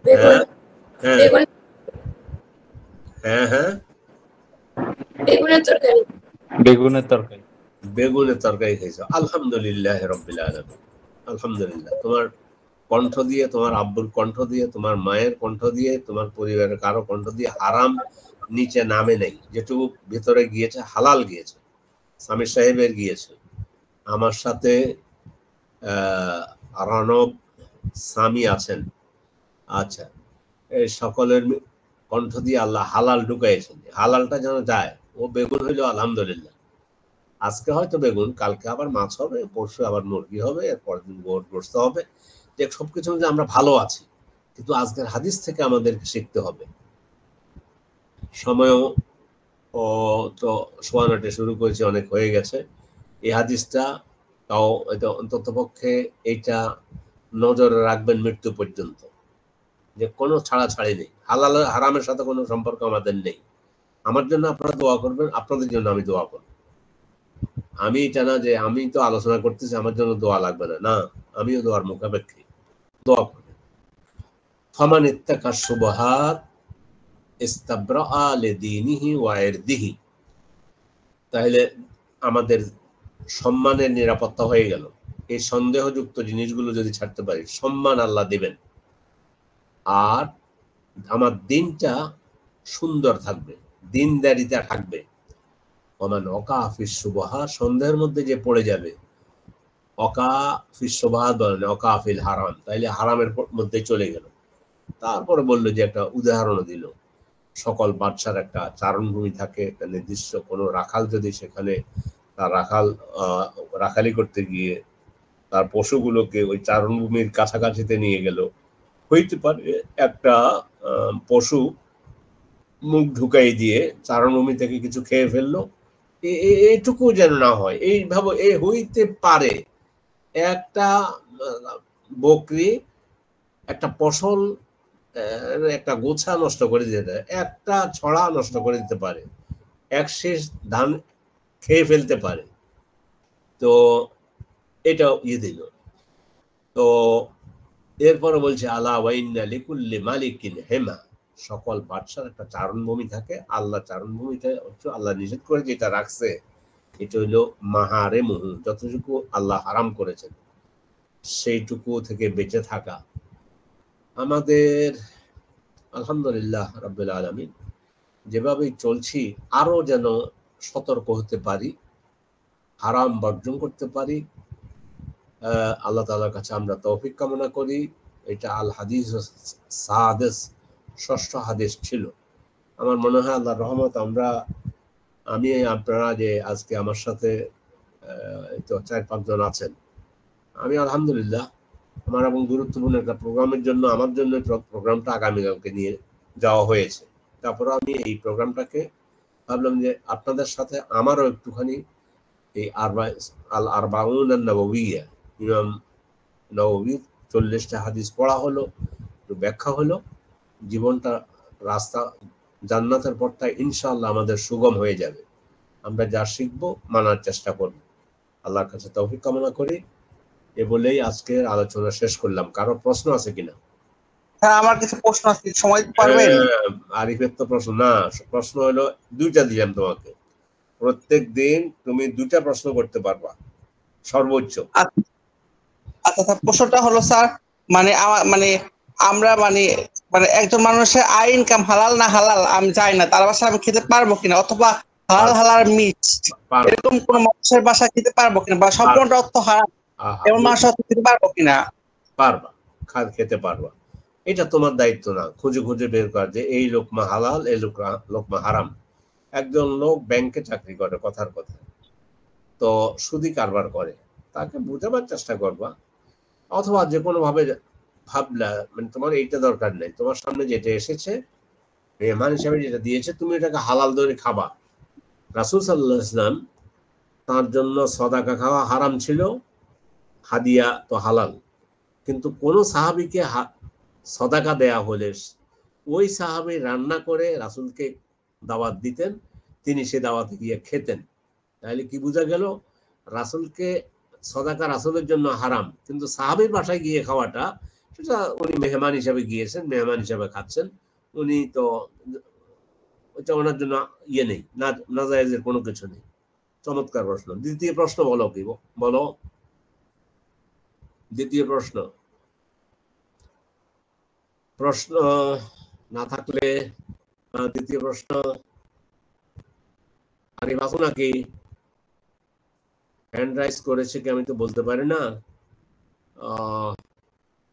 বেগুন। হ্যাঁ হ্যাঁ, বেগুনের তরকারি। বেগুনের তরকারি খাইছো, আলহামদুলিল্লাহ রাব্বিল আলামিন। আলহামদুলিল্লাহ, তোমার কণ্ঠ দিয়ে, তোমার আব্বুর কণ্ঠ দিয়ে, তোমার মায়ের কণ্ঠ দিয়ে, তোমার পরিবারের কারো কণ্ঠ দিয়ে হারাম নিচে নামে নেই। যেটুকু ভিতরে গিয়েছে হালাল গিয়েছে। সামির সাহেবের গিয়েছে, আমার সাথে আরনব, সামি আছেন, আচ্ছা, এই সকলের কণ্ঠ দিয়ে আল্লাহ হালাল ঢুকাইছেন, হালালটা যেন যায়। ও বেগুন হইল আলহামদুলিল্লাহ, আজকে হয়তো বেগুন, কালকে আবার মাছ হবে, পরশু আবার মুরগি হবে, এরপর দিন গোস্ত হবে। যে সবকিছু যে আমরা ভালো আছি, কিন্তু আজকের হাদিস থেকে আমাদেরকে শিখতে হবে। সময়ও তো শোয়ানোটা শুরু করেছে, অনেক হয়ে গেছে। এই হাদিসটা তাও অন্তত পক্ষে এইটা নজরে রাখবেন মৃত্যু পর্যন্ত, যে কোনো ছাড়াছাড়ি নেই, হালাল হারামের সাথে কোনো সম্পর্ক আমাদের নেই। আমার জন্য আপনারা দোয়া করবেন, আপনাদের জন্য আমি দোয়া করব। আমি এটা না যে আমি তো আলোচনা করতেছি আমার জন্য দোয়া লাগবে না, না, আমিও দোয়ার মুখাপেক্ষী, দোয়া করবেন। ফামান ইত্তাকা শুবহাত ইস্তাবরাআ লিদীনিহি ওয়া ইরদিহি, তাহলে আমাদের সম্মানের নিরাপত্তা হয়ে গেল। এই সন্দেহযুক্ত জিনিসগুলো যদি ছাড়তে পারি, সম্মান আল্লাহ দিবেন, আর আমার দিনটা সুন্দর থাকবে, দিনদারিতা থাকবে। ওমান ওয়াকাফিস শুবহাত, সন্দেহের মধ্যে যে পড়ে যাবে, ওয়াকাফিস শুবহাত বলেন, ওয়াকাফিল হারাম, তাইলে হারামের মধ্যে চলে গেল। তারপরে বললো যে একটা উদাহরণও দিল, সকল বাদশার একটা চারণভূমি থাকে, একটা নির্দিষ্ট কোনো রাখাল যদি সেখানে তার রাখালি করতে গিয়ে তার পশুগুলোকে ওই চারণভূমির কাছাকাছিতে নিয়ে গেল, হইতে পারে একটা পশু মুখ ঢুকাই দিয়ে চারণভূমি থেকে কিছু খেয়ে ফেললো, এইটুকু যেন না হয়। এইভাবে হইতে পারে একটা বকরি একটা ফসল, একটা গোছা নষ্ট করে দিতে পারে, একটা ছড়া নষ্ট করে দিতে পারে, এক শেষ ধান খেয়ে ফেলতে পারে। তো এটা দিল। তো এরপরে বলছে আলা ওয়াইন্না লিকুল্লি মালিকিন হেমা, সকল বাদশার একটা চারণভূমি থাকে। আল্লাহ চারণভূমিটা আল্লাহ নিষেধ করে যেটা রাখছে, এটা হইলো মাহারে মুহু, যতটুকু আল্লাহ হারাম করেছেন সেইটুকু থেকে বেঁচে থাকা। আমাদের আলহামদুলিল্লাহ রাব্বিল আলামিন, যেভাবেই চলছি আরো যেন সতর্ক হতে পারি, হারাম বর্জন করতে পারি। আল্লাহ তাআলার কাছে আমরা তৌফিক কামনা করি। এটা আল হাদিস সাদিস, ষষ্ঠ হাদিস ছিল। আমার মনে হয় আল্লাহর রহমত, আমি আপনারা যে আজকে আমার সাথে তো 4-5 জন আছেন, আমি আলহামদুলিল্লাহ আমার এবং গুরুত্বপূর্ণ একটা প্রোগ্রামের জন্য আমার জন্য প্রোগ্রামটা আগামীকালকে নিয়ে যাওয়া হয়েছে। তারপরে আমি এই প্রোগ্রামটাকে ভাবলাম যে আপনাদের সাথে আমারও একটুখানি এই আল আরবাউন আন-নবওয়িয়া, ইমাম নববী 40টা হাদিস পড়া হলো, একটু ব্যাখ্যা হলো, জীবনটা রাস্তা জান্নাতের পথটা ইনশাআল্লাহ আমাদের সুগম হয়ে যাবে। আমরা যা শিখবো মানার চেষ্টা করব। আল্লাহর কাছে তৌফিক কামনা করি। এ বলেই আজকের আলোচনা শেষ করলাম। কারো প্রশ্ন আছে কিনা? হ্যাঁ, আমার কিছু প্রশ্ন আছে, সময় পারবেন? আরিফের তো প্রশ্ন না, প্রশ্ন হলো 2টা দিলাম তোমাকে, প্রত্যেক দিন তুমি 2টা প্রশ্ন করতে পারবা সর্বোচ্চ। আচ্ছা প্রশ্নটা হলো স্যার, মানে মানে আমরা মানে মানে একজন মানুষের আয় ইনকাম হালাল না হালাল আমি জানি না, তার বাসায় আমি খেতে পারবো কিনা, অথবা হালাল হালাল মিক্সড এরকম কোন মানুষের বাসায় খেতে পারবো কিনা, বা সম্পূর্ণ অর্থ হারাম এমন মানুষের খেতে পারবো কিনা? পারবা, খেতে পারবা। এটা তোমার দায়িত্ব না খুঁজে খুঁজে বের কর যে এই লোকমা হালাল এই লোকমা হারাম। একজন লোক ব্যাংকে চাকরি করে, কথার কথা, তো সুদি কারবার করে, তাকে বোঝাবার চেষ্টা করবা, অথবা যে কোনো ভাবে ভাবলা মানে তোমার এইটা দরকার নেই, তোমার সামনে যেটা এসেছে মেহমান হিসাবে যেটা দিয়েছে তুমি এটাকে হালাল ধরে খাবা। রাসূল সাল্লাল্লাহু আলাইহি ওয়াসাল্লাম তার জন্য সদাকা খাওয়া হারাম ছিল, হাদিয়া তো হালাল, কিন্তু কোন সাহাবীকে সদাকা দেয়া হলে ওই সাহাবী রান্না করে রাসূলকে দাওয়াত দিতেন, তিনি সে দাওয়াতে গিয়ে খেতেন। তাহলে কি বোঝা গেল, রাসূলকে সদাকা রাসূলের জন্য হারাম, কিন্তু সাহাবীর বাসায় গিয়ে খাওয়াটা সেটা উনি মেহমান হিসাবে গিয়েছেন, মেহমান হিসাবে খাচ্ছেন, উনি তো ওইটা ওনার জন্য ইয়ে নেই, নাজায়েজের কোনো কিছু নেই। চমৎকার প্রশ্ন। দ্বিতীয় প্রশ্ন বলো, কি বলো দ্বিতীয় প্রশ্ন? প্রশ্ন না থাকলে দ্বিতীয় প্রশ্ন আরে বাসু নাকি হ্যান্ড রাইজ করেছে কি আমি তো বলতে পারি না।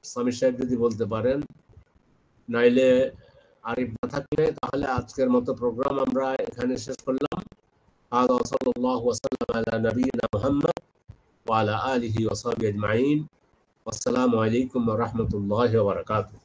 সামির সাহেব যদি বলতে পারেন, নাইলে আরিফ না থাকলে তাহলে আজকের মতো প্রোগ্রাম আমরা এখানে শেষ করলাম। هذا صلى الله وسلم على نبينا محمد وعلى آله وصحبه أجمعين والسلام عليكم ورحمة الله وبركاته.